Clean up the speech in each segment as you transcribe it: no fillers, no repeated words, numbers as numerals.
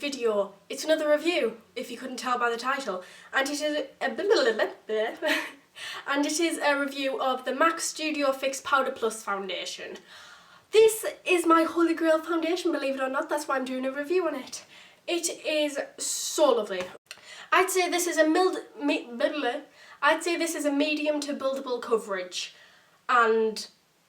video. It's another review, if you couldn't tell by the title. And it is a review of the MAC Studio Fix Powder Plus foundation. This is my holy grail foundation, believe it or not. That's why I'm doing a review on it. It is so lovely. I'd say this is a medium to buildable coverage, and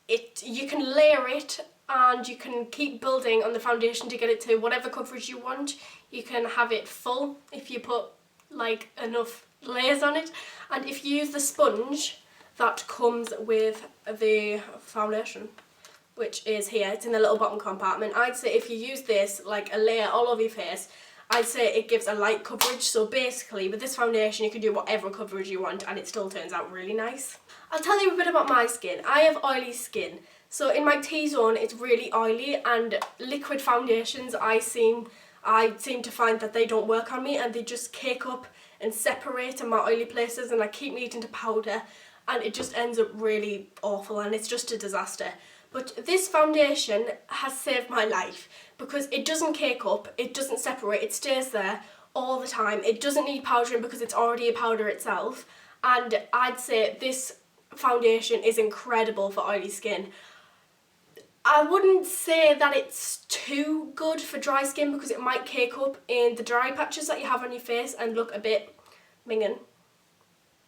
you can layer it and you can keep building on the foundation to get it to whatever coverage you want. You can have it full if you put like enough layers on it, and if you use the sponge that comes with the foundation, which is here, it's in the little bottom compartment, I'd say if you use this like a layer all over your face, I'd say it gives a light coverage. So basically with this foundation you can do whatever coverage you want and it still turns out really nice. I'll tell you a bit about my skin. I have oily skin, so in my T-zone it's really oily, and liquid foundations I seem to find that they don't work on me, and they just cake up and separate in my oily places, and I keep needing to powder and it just ends up really awful and it's just a disaster. But this foundation has saved my life because it doesn't cake up, it doesn't separate, it stays there all the time. It doesn't need powdering because it's already a powder itself, and I'd say this foundation is incredible for oily skin. I wouldn't say that it's too good for dry skin because it might cake up in the dry patches that you have on your face and look a bit minging.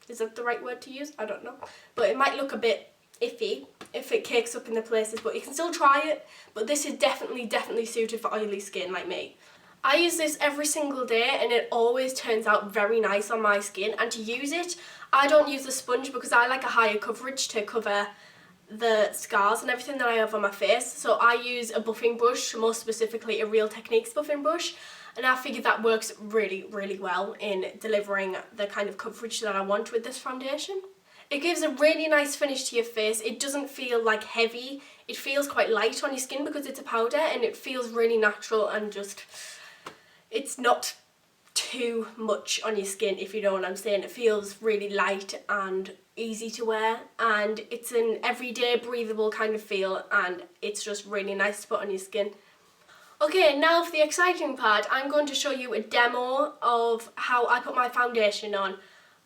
Is that the right word to use? I don't know. But it might look a bit iffy if it cakes up in the places, but you can still try it. But this is definitely suited for oily skin like me. I use this every single day and it always turns out very nice on my skin. And to use it, I don't use the sponge because I like a higher coverage to cover the scars and everything that I have on my face. So I use a buffing brush, more specifically a Real Techniques buffing brush, and I figure that works really well in delivering the kind of coverage that I want with this foundation. It gives a really nice finish to your face. It doesn't feel like heavy. It feels quite light on your skin because it's a powder, and it feels really natural, and just, it's not too much on your skin, if you know what I'm saying. It feels really light and easy to wear, and it's an everyday breathable kind of feel, and it's just really nice to put on your skin. Okay, now for the exciting part, I'm going to show you a demo of how I put my foundation on.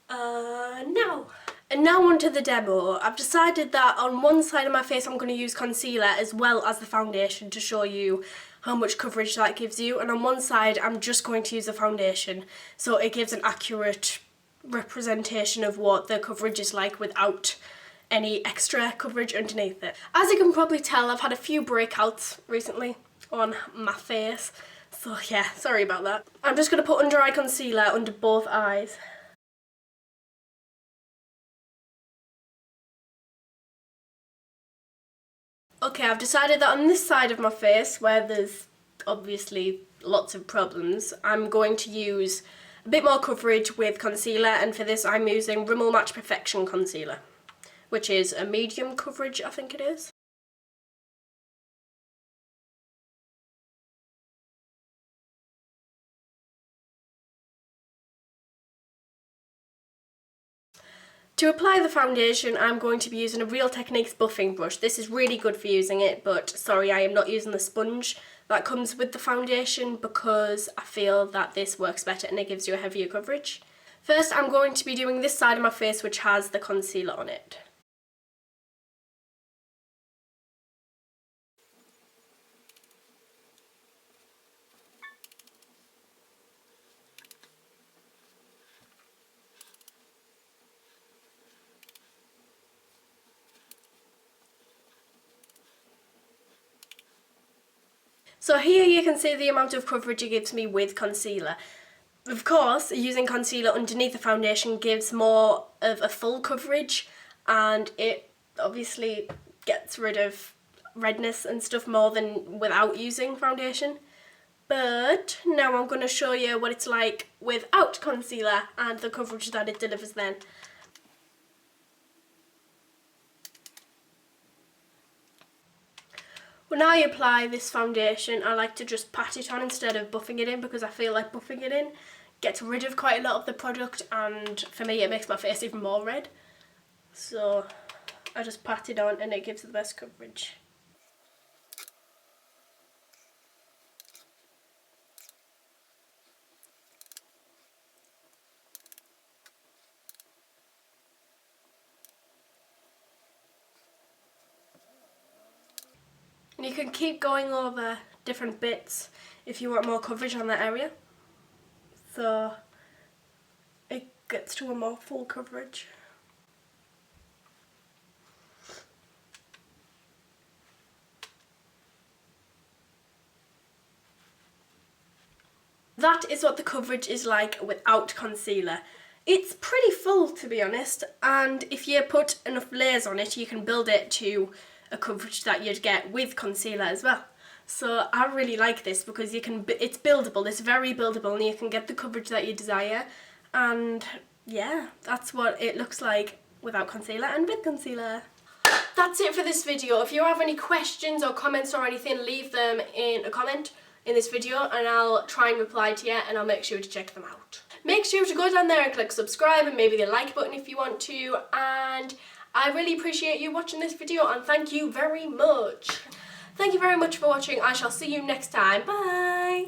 Now. And now onto the demo. I've decided that on one side of my face I'm going to use concealer as well as the foundation to show you how much coverage that gives you, and on one side I'm just going to use the foundation so it gives an accurate representation of what the coverage is like without any extra coverage underneath it. As you can probably tell, I've had a few breakouts recently on my face, so yeah, sorry about that. I'm just going to put under eye concealer under both eyes. Okay, I've decided that on this side of my face, where there's obviously lots of problems, I'm going to use a bit more coverage with concealer, and for this I'm using Rimmel Match Perfection Concealer, which is a medium coverage, I think it is. To apply the foundation, I'm going to be using a Real Techniques buffing brush. This is really good for using it, but sorry, I am not using the sponge that comes with the foundation because I feel that this works better and it gives you a heavier coverage. First, I'm going to be doing this side of my face which has the concealer on it. So here you can see the amount of coverage it gives me with concealer. Of course, using concealer underneath the foundation gives more of a full coverage, and it obviously gets rid of redness and stuff more than without using foundation. But now I'm going to show you what it's like without concealer and the coverage that it delivers then. When I apply this foundation, I like to just pat it on instead of buffing it in, because I feel like buffing it in gets rid of quite a lot of the product, and for me it makes my face even more red. So I just pat it on and it gives the best coverage. you can keep going over different bits if you want more coverage on that area. So it gets to a more full coverage. That is what the coverage is like without concealer. It's pretty full, to be honest, and if you put enough layers on it, you can build it to a coverage that you'd get with concealer as well. So I really like this because it's buildable, it's very buildable, and you can get the coverage that you desire. And yeah, that's what it looks like without concealer and with concealer. That's it for this video. If you have any questions or comments or anything, leave them in a comment in this video and I'll try and reply to you, and I'll make sure to check them out. Make sure to go down there and click subscribe and maybe the like button if you want to, and I really appreciate you watching this video, and thank you very much. Thank you very much for watching. I shall see you next time. Bye!